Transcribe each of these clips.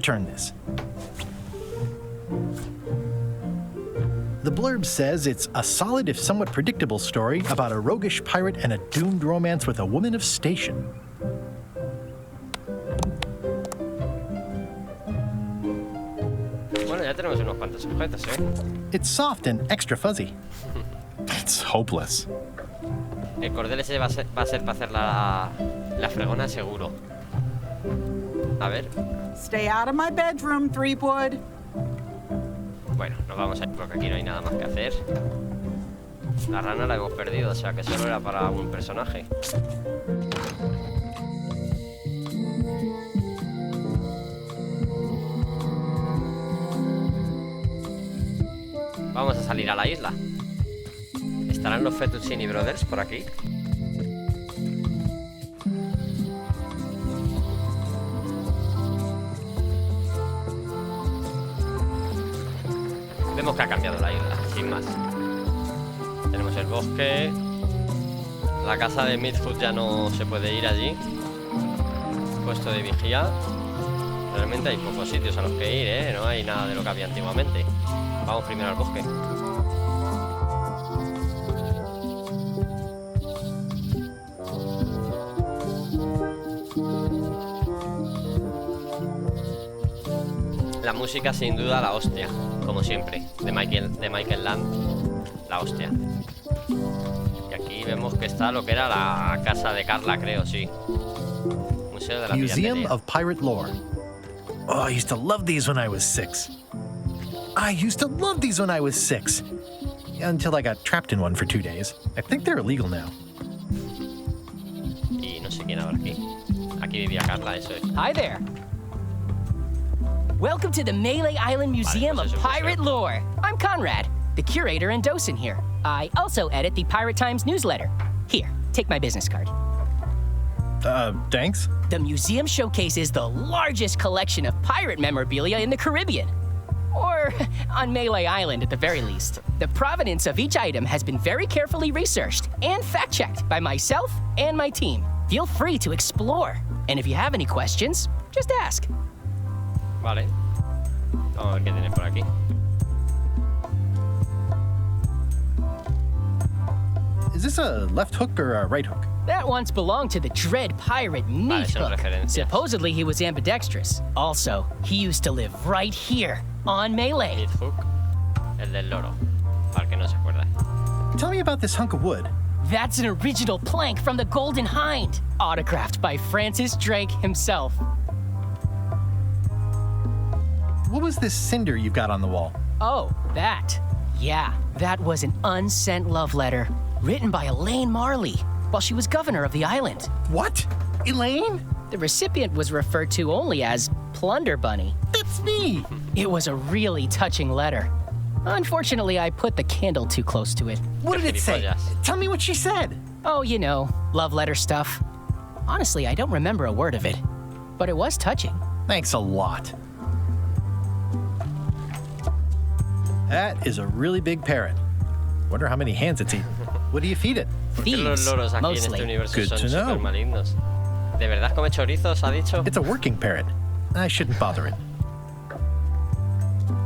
return this. The blurb says it's a solid if somewhat predictable story about a roguish pirate and a doomed romance with a woman of station. Bueno, ya tenemos unos cuantos objetos, It's soft and extra fuzzy. It's hopeless. El cordel ese va a ser para hacer la fregona seguro. A ver. Stay out of my bedroom, Threepwood. Bueno, nos vamos a ir porque aquí no hay nada más que hacer. La rana la hemos perdido, o sea que solo era para un personaje. Vamos a salir a la isla. ¿Estarán los Fettuccini Brothers por aquí? Vemos que ha cambiado la isla, sin más. Tenemos el bosque. La casa de Midfoot ya no se puede ir allí. Puesto de vigía. Realmente hay pocos sitios a los que ir, no hay nada de lo que había antiguamente. Vamos primero al bosque. La música sin duda la hostia, como siempre, de Michael Land, la hostia. Y aquí vemos que está lo que era la casa de Carla, creo, sí. Museo de la Museum Piratería. of Pirate Lore. Oh, I used to love these when I was 6. Until I got trapped in one for 2 days. I think they're illegal now. Y no sé quién habrá aquí. Aquí vivía Carla, eso es. Hi there. Welcome to the Melee Island Museum pues of es un Pirate museo. Lore. I'm Conrad, the curator and docent here. I also edit the Pirate Times newsletter. Here, take my business card. Thanks? The museum showcases the largest collection of pirate memorabilia in the Caribbean. Or on Melee Island at the very least. The provenance of each item has been very carefully researched and fact-checked by myself and my team. Feel free to explore. And if you have any questions, just ask. Vale. Vamos a ver qué tiene por aquí. Is this a left hook or a right hook? That once belonged to the dread pirate Vale, son Meathook. referencias. Supposedly he was ambidextrous. Also, he used to live right here on Melee. Midfoot, el del loro, para el que no se acuerda. Tell me about this hunk of wood. That's an original plank from the Golden Hind, autographed by Francis Drake himself. What was this cinder you've got on the wall? Oh, that. Yeah, that was an unsent love letter written by Elaine Marley while she was governor of the island. What? Elaine? The recipient was referred to only as Plunder Bunny. That's me! It was a really touching letter. Unfortunately, I put the candle too close to it. What did it say? Gilipollas. Tell me what she said. Oh, you know, love letter stuff. Honestly, I don't remember a word of it, but it was touching. Thanks a lot. That is a really big parrot. Wonder how many hands it's eaten. What do you feed it? ¿Por qué los Thieves, loros aquí en mostly. este universo Good son to know. súper malignos? ¿De verdad come chorizos, ha dicho? It's a working parrot. I shouldn't bother it.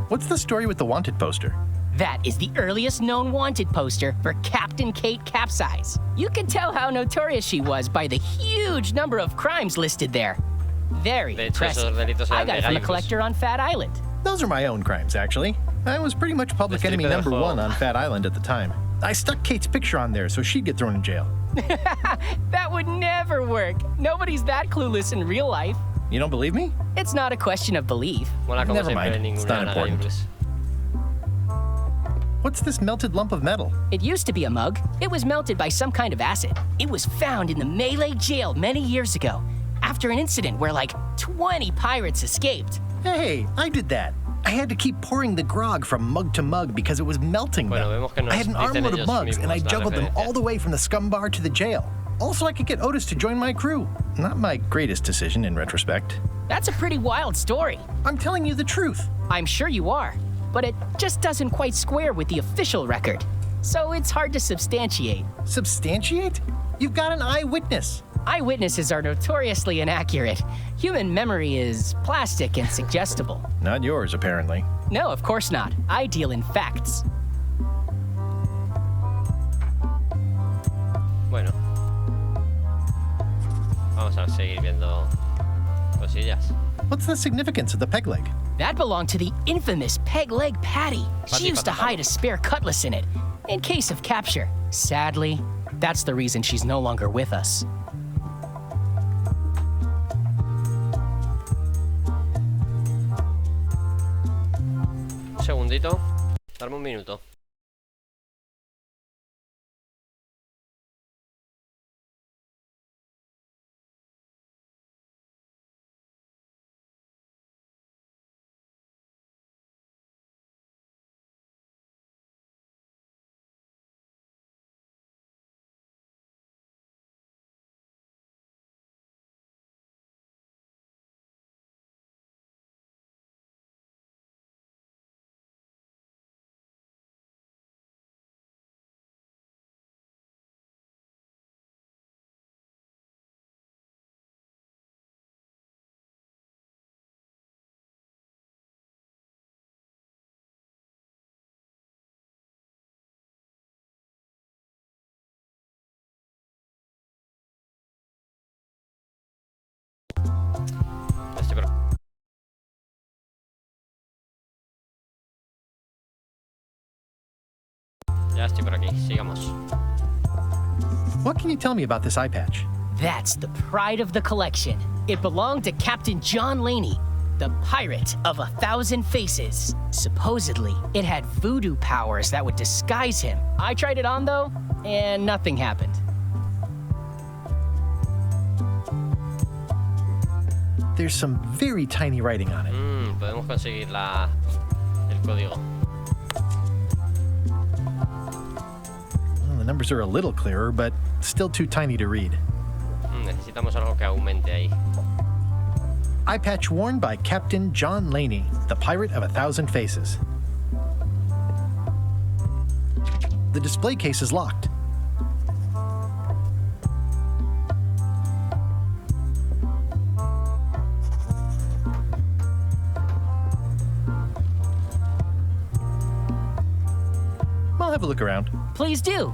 What's the story with the wanted poster? That is the earliest known wanted poster for Captain Kate Capsize. You can tell how notorious she was by the huge number of crimes listed there. Very De hecho, esos impressive. delitos I eran got de it from a gallos. collector on Fat Island. Those are my own crimes, actually. I was pretty much public The enemy strip number del one juego. on Fat Island at the time. I stuck Kate's picture on there so she'd get thrown in jail. That would never work. Nobody's that clueless in real life. You don't believe me? It's not a question of belief. Mola como Never siempre mind. It's not ningunean a important. Darius. What's this melted lump of metal? It used to be a mug. It was melted by some kind of acid. It was found in the Melee jail many years ago, after an incident where like 20 pirates escaped. Hey, I did that. I had to keep pouring the grog from mug to mug because it was melting Bueno, them. vemos que nos I had an dicen armload of ellos mugs and I mismos la juggled them referencia. all the way from the scum bar to the jail. Also, I could get Otis to join my crew. Not my greatest decision in retrospect. That's a pretty wild story. I'm telling you the truth. I'm sure you are, but it just doesn't quite square with the official record. So it's hard to substantiate. Substantiate? You've got an eyewitness. Eyewitnesses are notoriously inaccurate. Human memory is plastic and suggestible. Not yours, apparently. No, of course not. I deal in facts. Bueno. Vamos a seguir viendo cosillas. What's the significance of the peg leg? That belonged to the infamous peg leg Patty. She used to hide a spare cutlass in it, in case of capture. Sadly, that's the reason she's no longer with us. Un segundito. Darme un minuto. Estoy por... Ya estoy por aquí, sigamos. What can you tell me about this eye patch? That's the pride of the collection. It belonged to Captain John Laney, the pirate of 1,000 faces. Supposedly, it had voodoo powers that would disguise him. I tried it on, though, and nothing happened. There's some very tiny writing on it. Podemos conseguir el código. Well, the numbers are a little clearer, but still too tiny to read. Necesitamos algo que aumente ahí. Eye patch worn by Captain John Laney, the pirate of 1,000 faces. The display case is locked. I'll have a look around. Please do.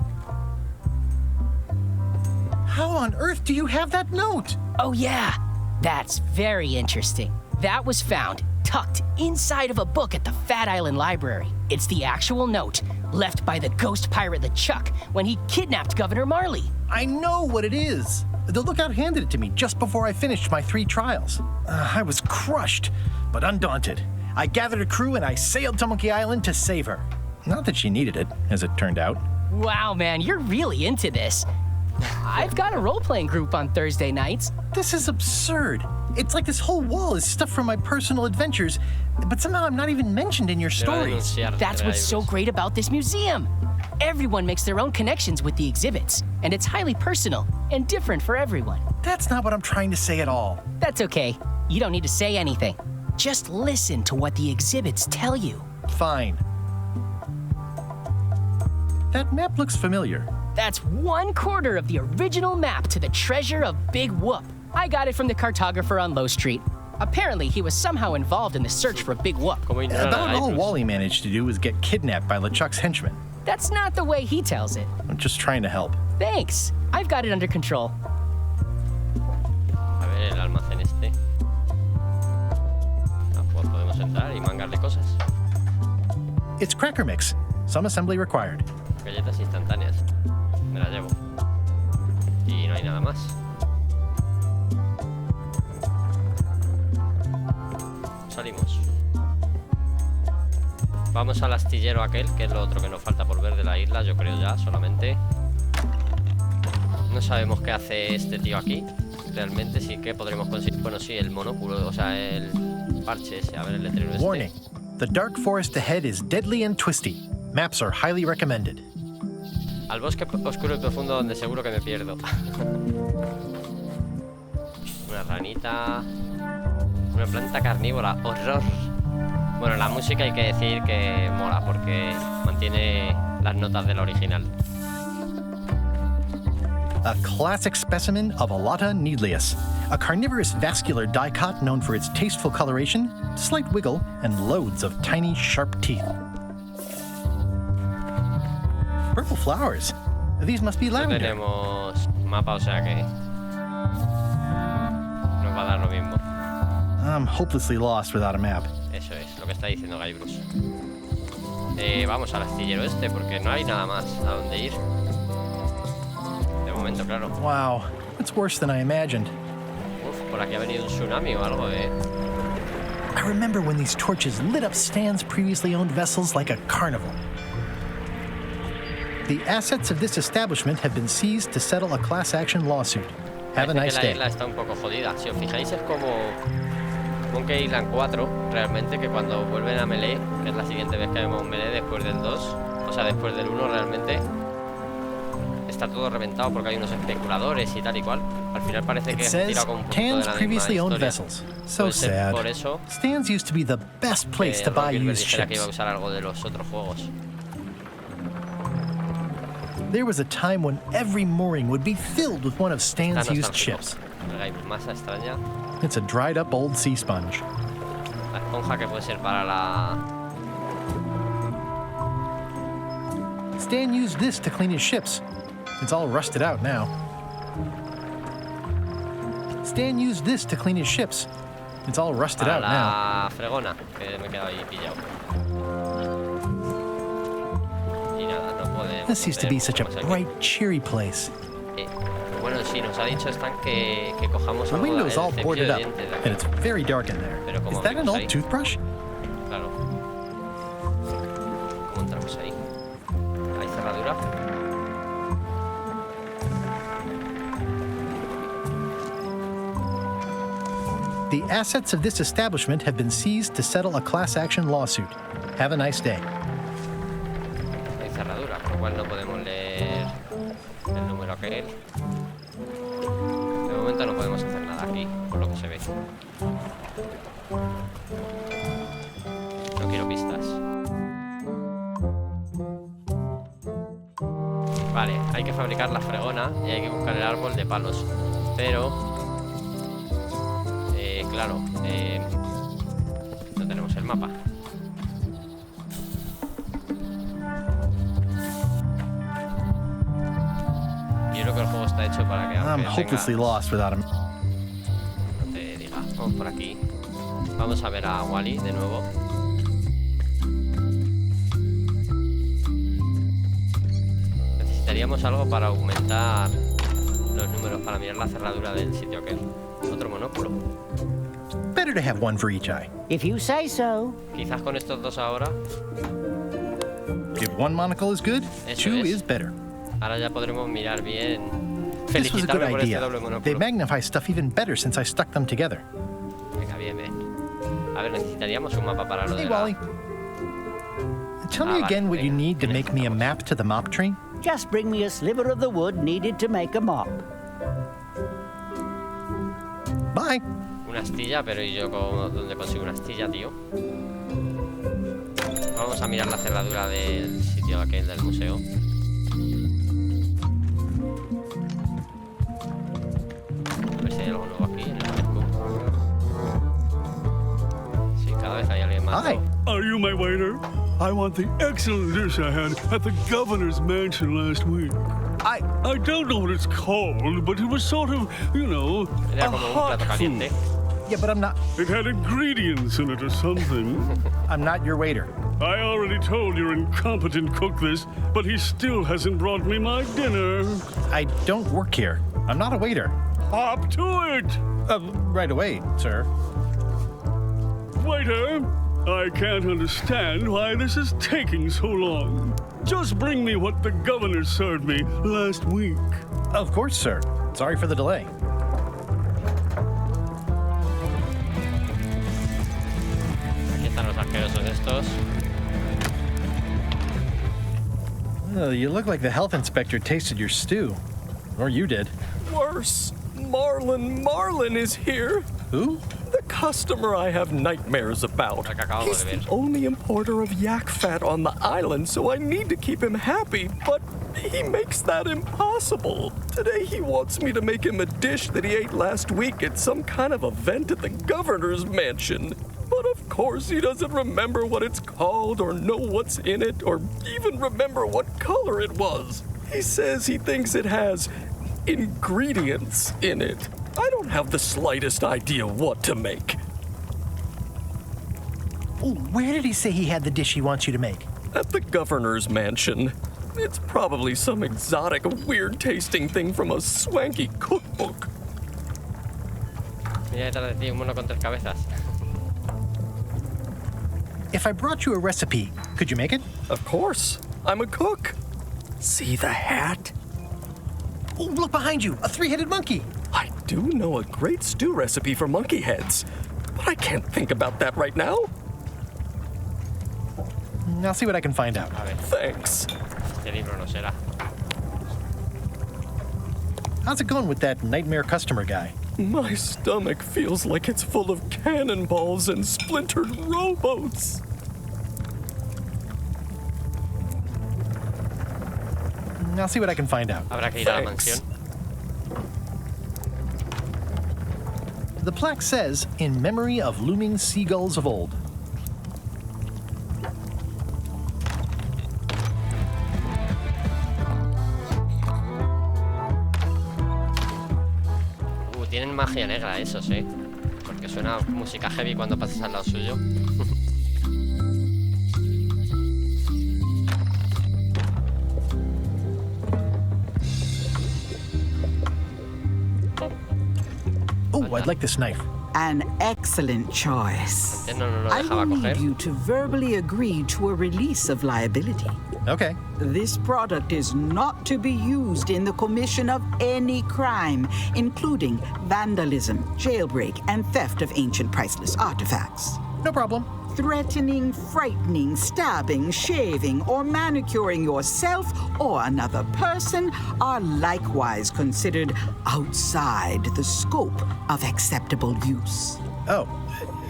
How on earth do you have that note? Oh, yeah. That's very interesting. That was found tucked inside of a book at the Fat Island Library. It's the actual note left by the ghost pirate LeChuck when he kidnapped Governor Marley. I know what it is. The lookout handed it to me just before I finished my 3 trials. I was crushed, but undaunted. I gathered a crew and I sailed to Monkey Island to save her. Not that she needed it, as it turned out. Wow, man, you're really into this. I've got a role-playing group on Thursday nights. This is absurd. It's like this whole wall is stuff from my personal adventures, but somehow I'm not even mentioned in your stories. That's what's so great about this museum. Everyone makes their own connections with the exhibits, and it's highly personal and different for everyone. That's not what I'm trying to say at all. That's okay. You don't need to say anything. Just listen to what the exhibits tell you. Fine. That map looks familiar. That's 1/4 of the original map to the treasure of Big Whoop. I got it from the cartographer on Low Street. Apparently, he was somehow involved in the search for Big Whoop. About all Wally managed to do was get kidnapped by LeChuck's henchmen. That's not the way he tells it. I'm just trying to help. Thanks. I've got it under control. A ver, el almacén este. Pues podemos entrar y mangarle cosas. It's cracker mix. Some assembly required. Galletas instantáneas. Me las llevo. Y no hay nada más. Salimos. Vamos al astillero aquel, que es lo otro que nos falta por ver de la isla, yo creo ya, solamente. No sabemos qué hace este tío aquí. Realmente sí que podremos conseguir... Bueno, sí, el monóculo, o sea, el parche ese. A ver, el letrero este. Warning. The dark forest ahead is deadly and twisty. Maps are highly recommended. Al bosque oscuro y profundo donde seguro que me pierdo. Una ranita. Una planta carnívora. Horror. Bueno, la música hay que decir que mola porque mantiene las notas de la original. a classic specimen of Alata needleus, a carnivorous vascular dicot known for its tasteful coloration, slight wiggle, and loads of tiny, sharp teeth. Purple flowers. These must be No lavender. tenemos mapa, o sea que nos va a dar lo mismo. I'm hopelessly lost without a map. Eso es lo que está diciendo Guybrush. Vamos al astillero este porque no hay nada más a donde ir. De momento, claro. Wow, it's worse than I imagined. Uf, por aquí ha venido un tsunami o algo, I remember when these torches lit up Stan's previously owned vessels like a carnival. The assets of this establishment have been seized to settle a class action lawsuit. Have a Parece nice que la day. isla está un poco jodida. Si os fijáis es como Monkey Island 4, realmente, que cuando vuelven a Melee, que es la siguiente vez que vemos Melee después del 2, o sea, después del 1 realmente, está todo reventado porque hay unos especuladores y tal y cual. Al final parece que It es says tirado con un poquito de Tan's la misma previously owned historia. vessels. So Puede ser sad. por eso Stan's used to be the best place que to buy Gilbert used dijera que iba a ships. usar algo de los otros juegos. There was a time when every mooring would be filled with one of Está Stan's used nostálgico. ships. Hay masa extraña. It's a dried up old sea sponge. La esponja que puede ser para la... Stan used this to clean his ships. It's all rusted out now. Stan used this to clean his ships. It's all rusted Para out now. la fregona, que me he quedado ahí pillado. Y nada, no podemos. This used to be such a cogemos aquí. bright, cheery place. Bueno, sí, nos ha dicho Stan que cojamos The algo del window's all cepillo boarded de up, dientes de and aquí. it's very dark in there. Pero como Is that an abrimos old ahí? toothbrush? Claro. ¿Cómo entramos ahí? ¿Hay cerradura? The assets of this establishment have been seized to settle a class action lawsuit. Have a nice day. No hay cerradura, por lo cual no podemos leer el número aquel. De momento no podemos hacer nada aquí, por lo que se ve. No quiero pistas. Vale, hay que fabricar la fregona y hay que buscar el árbol de palos. Pero... claro, no tenemos el mapa. Yo creo que el juego está hecho para que I'm aunque hopelessly tengas- lost without him. no te diga. Vamos por aquí. Vamos a ver a Wally de nuevo. Necesitaríamos algo para aumentar los números, para mirar la cerradura del sitio aquel. Otro monóculo. Better to have one for each eye. If you say so. Quizás con estos dos ahora. If one monocle is good, Eso two es. is better. Ahora ya podremos mirar bien. This was a good Felicitarme por este idea. doble They monóculo. magnify stuff even better since I stuck them together. Venga, bien, bien. A ver, necesitaríamos un mapa para lo Hey, de la... Wally. Tell Ah, me vale, again what you venga, need to ya make me a estamos. map to the mop tree. Just bring me a sliver of the wood needed to make a mop. Bye. Una astilla, pero ¿y yo dónde consigo una astilla, tío? Vamos a mirar la cerradura del sitio aquel del museo. A ver si hay algo nuevo aquí en el barco. Sí, cada vez hay alguien más. Hi. ¿no? Are you my waiter? I want the excellent dish I had at the governor's mansion last week. I don't know what it's called, but it was sort of, you know, Era a como un hot plato caliente. food. yeah, but I'm not. It had ingredients in it or something. I'm not your waiter. I already told your incompetent cook this, but he still hasn't brought me my dinner. I don't work here. I'm not a waiter. Hop to it! Right away, sir. Waiter, I can't understand why this is taking so long. Just bring me what the governor served me last week. Of course, sir. Sorry for the delay. Aquí están los asquerosos estos. You look like the health inspector tasted your stew. Or you did. Worse. Marlin is here. Who? The customer I have nightmares about. La que acabamos He's de ver. the only importer of yak fat on the island, so I need to keep him happy, but he makes that impossible. Today he wants me to make him a dish that he ate last week at some kind of event at the governor's mansion. But of course he doesn't remember what it's called or know what's in it or even remember what color it was. He says he thinks it has ingredients in it. I don't have the slightest idea what to make. Oh, where did he say he had the dish he wants you to make? At the governor's mansion. It's probably some exotic, weird-tasting thing from a swanky cookbook. Mira detrás de ti un mono con 3 cabezas. If I brought you a recipe, could you make it? Of course. I'm a cook. See the hat? Oh, look behind you, a 3-headed monkey. I do know a great stew recipe for monkey heads, but I can't think about that right now. I'll see what I can find out. A ver, Thanks. este libro no será. How's it going with that nightmare customer guy? My stomach feels like it's full of cannonballs and splintered rowboats. I'll see what I can find out. Habrá que ir a la Thanks. mansión. The plaque says, in memory of looming seagulls of old. Tienen magia negra esos, porque suena música heavy cuando pasas al lado suyo. Oh, I'd like this knife. An excellent choice. No lo I dejaba will need coger. you to verbally agree to a release of liability. Okay. This product is not to be used in the commission of any crime, including vandalism, jailbreak, and theft of ancient priceless artifacts. No problem. Threatening, frightening, stabbing, shaving, or manicuring yourself or another person are likewise considered outside the scope of acceptable use. Oh,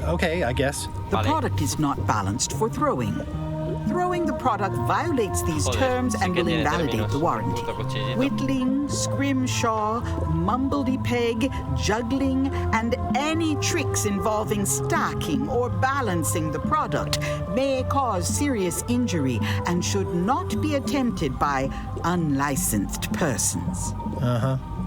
okay, I guess. The Vale. product is not balanced for throwing. Throwing the product violates these Joder, terms sí and que will tiene invalidate términos. the warranty. Puto cuchillito. Whittling, scrimshaw, mumbledy-peg, juggling, and any tricks involving stacking or balancing the product may cause serious injury and should not be attempted by unlicensed persons.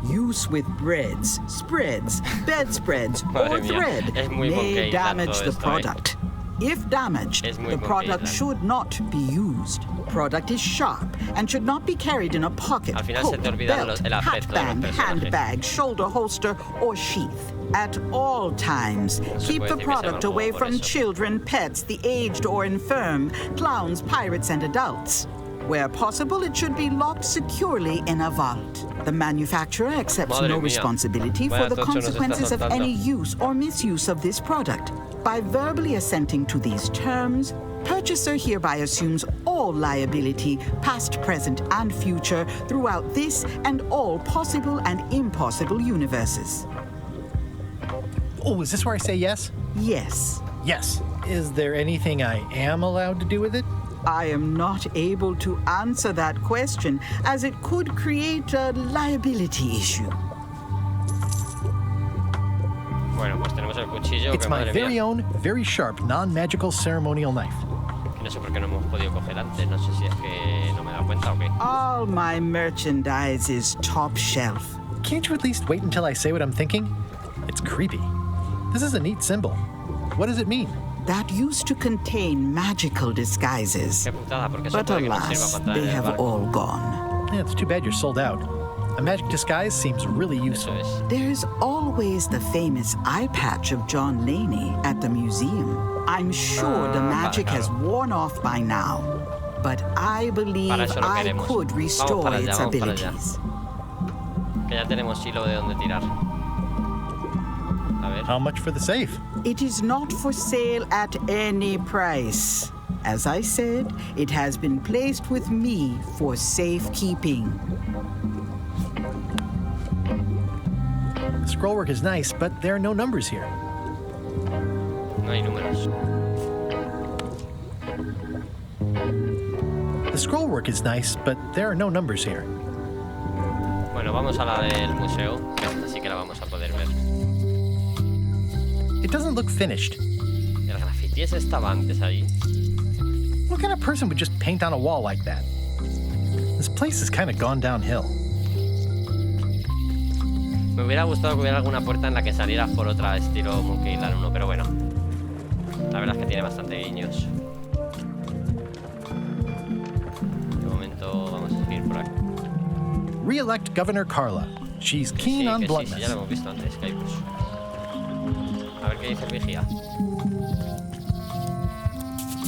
Use with breads, spreads, bedspreads, Madre or mía, thread es muy may monkey damage todo the esto, product. If damaged, Es muy the product monkey should not be used. Product is sharp and should not be carried in a pocket, Al final se coat, te olvida belt, el aspecto de los hatband, personajes. handbag, shoulder holster, or sheath. At all times, se keep puede the decir que se product llama away por from eso. children, pets, the aged or infirm, clowns, pirates, and adults. Where possible, it should be locked securely in a vault. The manufacturer accepts Madre no mía. responsibility Vaya for the tocho nos está consequences of soltando. any use or misuse of this product. By verbally assenting to these terms, purchaser hereby assumes all liability, past, present, and future, throughout this and all possible and impossible universes. Oh, is this where I say yes? Yes, Yes. Is there anything I am allowed to do with it? I am not able to answer that question, as it could create a liability issue. Bueno, pues tenemos el cuchillo It's que my madre very mía. own, very sharp, non-magical ceremonial knife. Que no sé por qué no hemos podido coger antes. No sé si es que no me he dado cuenta o qué. All my merchandise is top shelf. Can't you at least wait until I say what I'm thinking? It's creepy. This is a neat symbol. What does it mean? That used to contain magical disguises, Qué putada, porque eso but puede que nos alas, sirva para they entrar en el have barco. all gone. Yeah, it's too bad you're sold out. A magic disguise seems really Eso useful. es. There's always the famous eye patch of John Laney at the museum. I'm sure the magic has worn off by now, but I believe Para eso lo I queremos. could Vamos restore para allá, its vamos para allá. abilities. Que ya tenemos hilo de dónde tirar. A ver. How much for the safe? It is not for sale at any price. As I said, it has been placed with me for safekeeping. The scrollwork is nice, but there are no numbers here. No hay números. The scroll work is nice, but there are no numbers here. Bueno, vamos a la del museo, que esta sí que la vamos a poder ver. It doesn't look finished. El graffiti ese estaba antes ahí. What kind of person would just paint on a wall like that? This place has kind of gone downhill. Me hubiera gustado que hubiera alguna puerta en la que saliera por otra estilo Monkey Island 1, pero bueno. La verdad es que tiene bastante guiños. De momento vamos a seguir por aquí. Re-elect Governor Carla. She's keen on Sí, bluntness. ya lo hemos visto antes, que hay pues. A ver qué dice el vigía.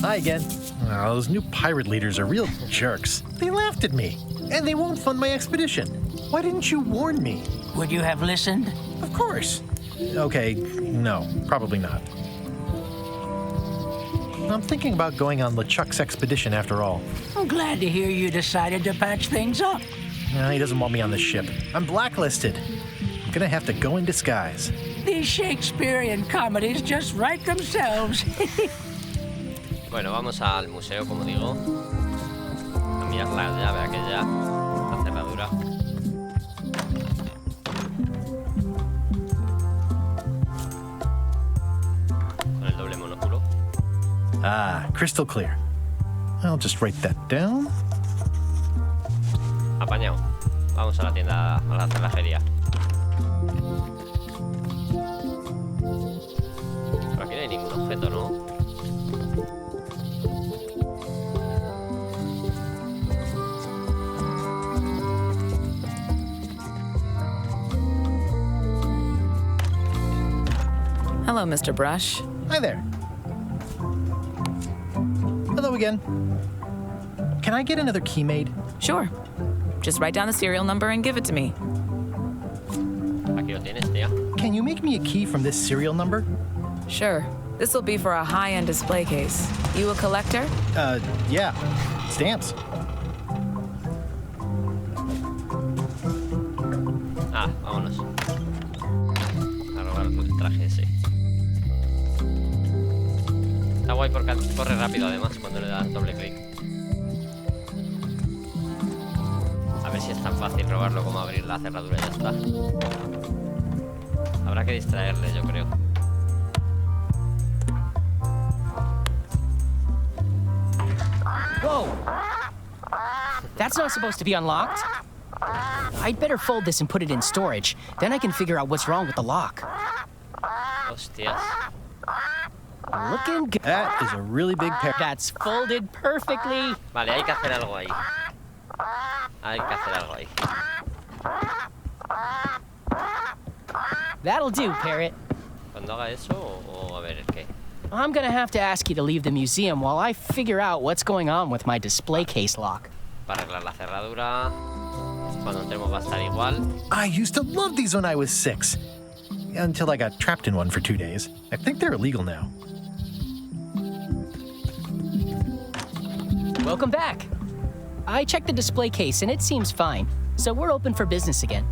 Hi again. Oh, those new pirate leaders are real jerks. They laughed at me, and they won't fund my expedition. Why didn't you warn me? Would you have listened? Of course. Okay, no, probably not. I'm thinking about going on LeChuck's expedition after all. I'm glad to hear you decided to patch things up. No, he doesn't want me on the ship. I'm blacklisted. I'm gonna have to go in disguise. These Shakespearean comedies just write themselves. Bueno, vamos al museo, como digo. A mirar la llave aquella. La cerradura. Con el doble monóculo. Ah, crystal clear. I'll just write that down. Apañado. Vamos a la tienda, a la cerrajería. Por aquí no hay ningún objeto, ¿no? Hello, Mr. Brush. Hi there. Hello again. Can I get another key made? Sure. Just write down the serial number and give it to me. Aquí lo tienes, tía. Can you make me a key from this serial number? Sure. This will be for a high-end display case. You a collector? Yeah. Stamps. Ah, vámonos. A robar el traje ese. Está guay porque corre rápido además cuando le das doble clic. A ver si es tan fácil robarlo como abrir la cerradura y ya está. Habrá que distraerle, yo creo. Whoa! That's not supposed to be unlocked. I'd better fold this and put it in storage. Then I can figure out what's wrong with the lock. Hostias. Looking good. That is a really big pair. That's folded perfectly. Vale, hay que hacer algo ahí. Hay que hacer algo ahí. That'll do, Parrot. Cuando haga eso, o a ver, ¿el qué? I'm gonna have to ask you to leave the museum while I figure out what's going on with my display case lock. Para arreglar la cerradura. Cuando entremos va a estar igual. I used to love these when I was 6. Until I got trapped in one for 2 days. I think they're illegal now. Welcome back. I checked the display case and it seems fine, so we're open for business again.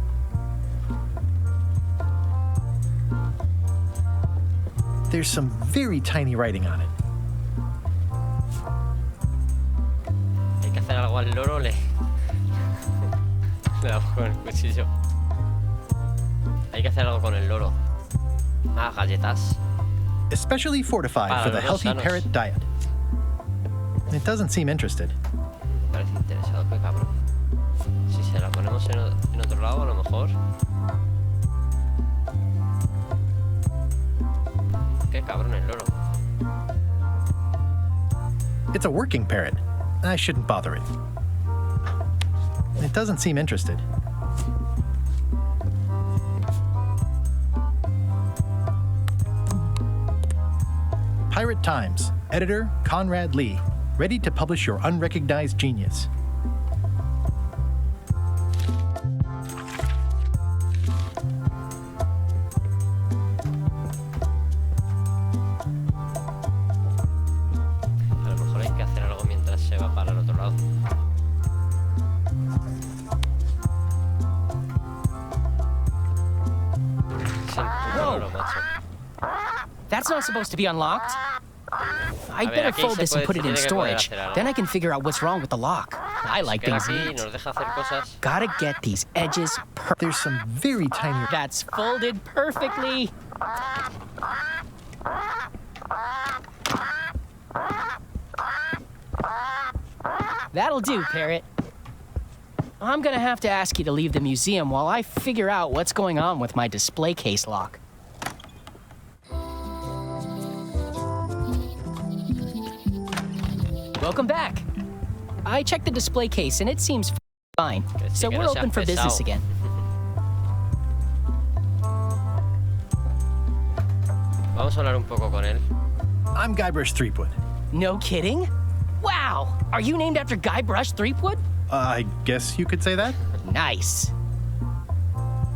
There's some very tiny writing on it. Hay que hacer algo al loro, le damos con el cuchillo. Hay que hacer algo con el loro. Ah, galletas. Especially fortified Para for the los healthy sanos. parrot diet. It doesn't seem interested. Me parece interesado, qué cabrón. Si se la ponemos en otro lado, a lo mejor. Qué cabrón el loro. It's a working parrot. I shouldn't bother it. It doesn't seem interested. Pirate Times, editor Conrad Lee, ready to publish your unrecognized genius. A lo mejor hay que hacer algo mientras se va para el otro lado. Es el puto loro, macho. That's not supposed to be unlocked. I'd ver, better aquí fold se this and puede- put se it in tiene que poder storage. hacer algo. Then I can figure out what's wrong with the lock. I like Queda things aquí, neat. nos deja hacer cosas. Gotta get these edges perfect. There's some very tiny... That's folded perfectly. That'll do, Parrot. I'm gonna have to ask you to leave the museum while I figure out what's going on with my display case lock. Welcome back. I checked the display case and it seems fine. So que we're no seas open for business pesado. again. Vamos a hablar un poco con él. I'm Guybrush Threepwood. No kidding? Wow! Are you named after Guybrush Threepwood? I guess you could say that. Nice.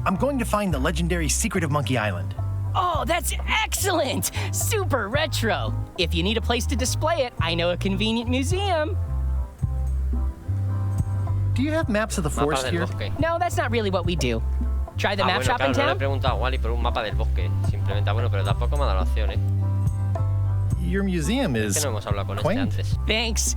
I'm going to find the legendary secret of Monkey Island. Oh, that's excellent! Super retro. If you need a place to display it, I know a convenient museum. Do you have maps of the Mapa forest del here? bosque. No, that's not really what we do. Try the map Bueno, shop claro, in no le he town? preguntado a Wally por un mapa del bosque. Simplemente, bueno, pero tampoco me ha dado la opción, ¿eh? Your museum Es is que no hemos hablado con este quaint. antes. Thanks.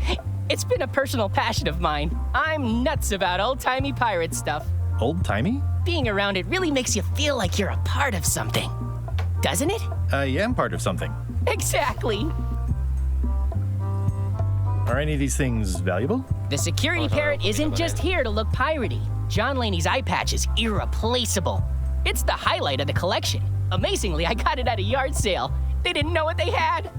It's been a personal passion of mine. I'm nuts about old-timey pirate stuff. Old-timey? Being around it really makes you feel like you're a part of something. Doesn't it? I am part of something. Exactly. Are any of these things valuable? The security Vamos a hablar un parrot poquito isn't con just él. here to look piratey. John Laney's eye patch is irreplaceable. It's the highlight of the collection. Amazingly, I got it at a yard sale. They didn't know what they had.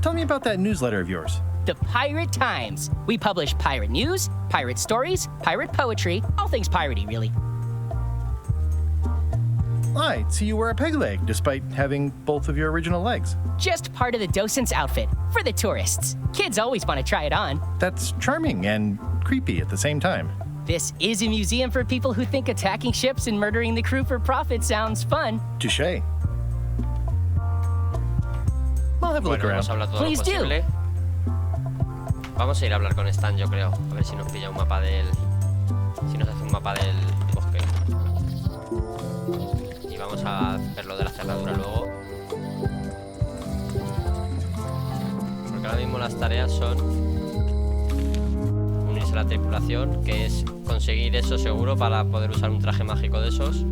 Tell me about that newsletter of yours. The Pirate Times. We publish pirate news, pirate stories, pirate poetry, all things piratey, really. I see you wear a peg leg despite having both of your original legs. Just part of the docent's outfit for the tourists. Kids always want to try it on. That's charming and creepy at the same time. This is a museum for people who think attacking ships and murdering the crew for profit sounds fun. Touché. I'll have a look Bueno, around. hemos hablado todo Please lo do. posible. Vamos a ir a hablar con Stan, yo creo. A ver si nos pilla un mapa del... Si nos hace un mapa del bosque. Y vamos a ver lo de la cerradura luego. Porque ahora mismo las tareas son... unirse a la tripulación, que es conseguir eso seguro para poder usar un traje mágico de esos.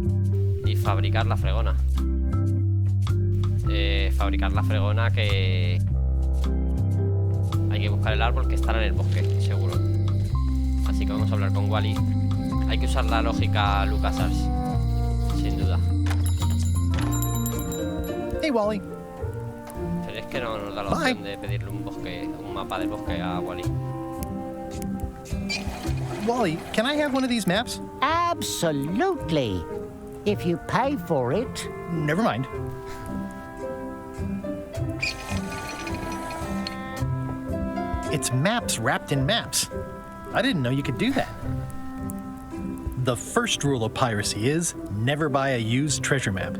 Y fabricar la fregona. Fabricar la fregona que... Hay que buscar el árbol que estará en el bosque, seguro. Así que vamos a hablar con Wally. Hay que usar la lógica LucasArts, sin duda. Hey, Wally. Pero es que no nos da la Bye. opción de pedirle un mapa del bosque a Wally. Wally, can I have one of these maps? Absolutely. If you pay for it. Never mind. It's maps wrapped in maps. I didn't know you could do that. The first rule of piracy is never buy a used treasure map.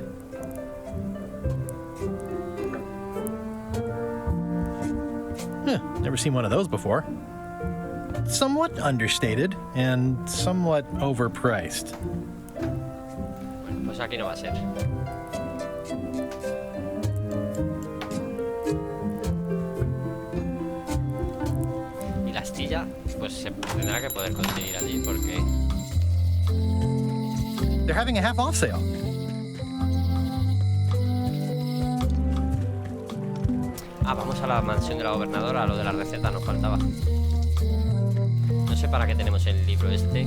Never seen one of those before. Somewhat understated and somewhat overpriced. Bueno, pues aquí no va a ser. Y la astilla, pues se tendrá que poder conseguir allí porque... They're having a half off sale. Ah, vamos a la mansión de la gobernadora, lo de la receta nos faltaba. No sé para qué tenemos el libro este.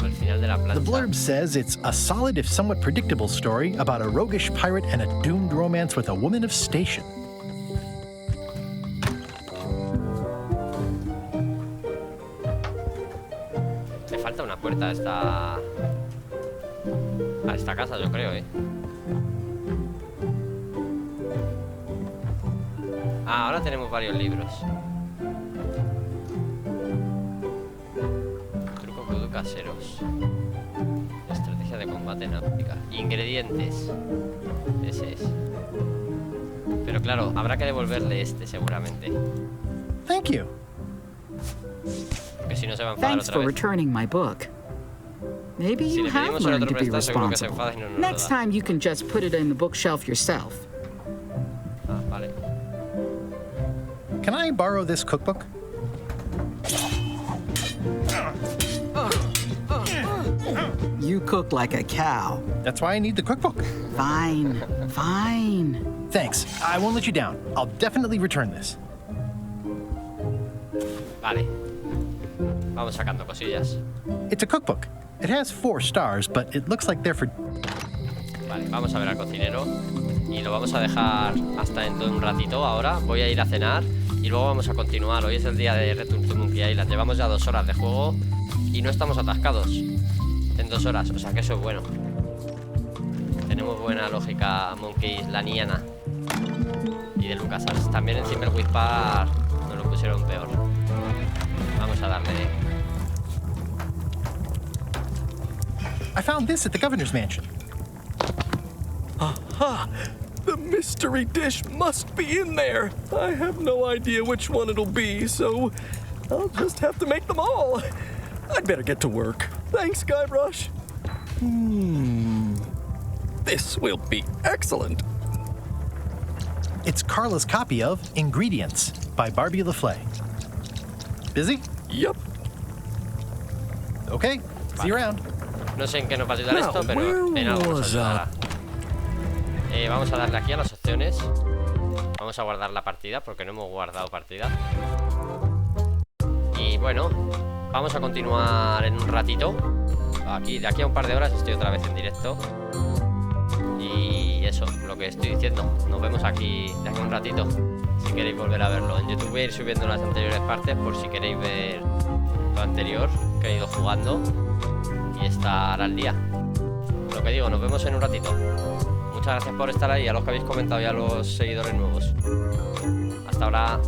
Al final de la The plancha. blurb says it's a solid if somewhat predictable story about a roguish pirate and a doomed romance with a woman of station. Le falta una puerta a esta casa, yo creo, Ah, ahora tenemos varios libros. Trucos vudú caseros. Estrategia de combate náutica. Ingredientes. Ese es. Pero claro, habrá que devolverle este seguramente. Thank you. Porque si no se va a enfadar Thanks otra for vez. returning my book. Maybe Si you le have pedimos al learned otro to be prestar, seguro que se responsible. enfada y no nos lo Next da. time you can just put it in the bookshelf yourself. Ah, vale. Can I borrow this cookbook? You cook like a cow. That's why I need the cookbook. Fine, fine. Thanks. I won't let you down. I'll definitely return this. Vale. Vamos sacando cosillas. It's a cookbook. It has 4 stars, but it looks like they're for... Vale, vamos a ver al cocinero. Y lo vamos a dejar hasta dentro de un ratito ahora. Voy a ir a cenar y luego vamos a continuar. Hoy es el día de Return to Monkey Island. Llevamos ya 2 horas de juego y no estamos atascados en 2 horas, o sea que eso es bueno. Tenemos buena lógica Monkey Islaniana y de LucasArts. También encima el Whisper nos lo pusieron peor. Vamos a darle. I found this at the governor's mansion. Aha! The mystery dish must be in there. I have no idea which one it'll be, so I'll just have to make them all. I'd better get to work. Thanks, Guybrush. This will be excellent. It's Carla's copy of Ingredients by Barbie LaFlay. Busy? Yep. Okay. See you around. No sé en qué nos va a ayudar esto, pero where en algo nos was ayudará. Vamos a darle aquí a las opciones. Vamos a guardar la partida porque no hemos guardado partida. Y bueno, vamos a continuar en un ratito. De aquí a un par de horas estoy otra vez en directo. Y eso, lo que estoy diciendo. Nos vemos aquí de aquí a un ratito. Si queréis volver a verlo. En YouTube voy a ir subiendo las anteriores partes por si queréis ver lo anterior que he ido jugando y estar al día. Lo que digo, nos vemos en un ratito. Muchas gracias por estar ahí, a los que habéis comentado y a los seguidores nuevos. Hasta ahora.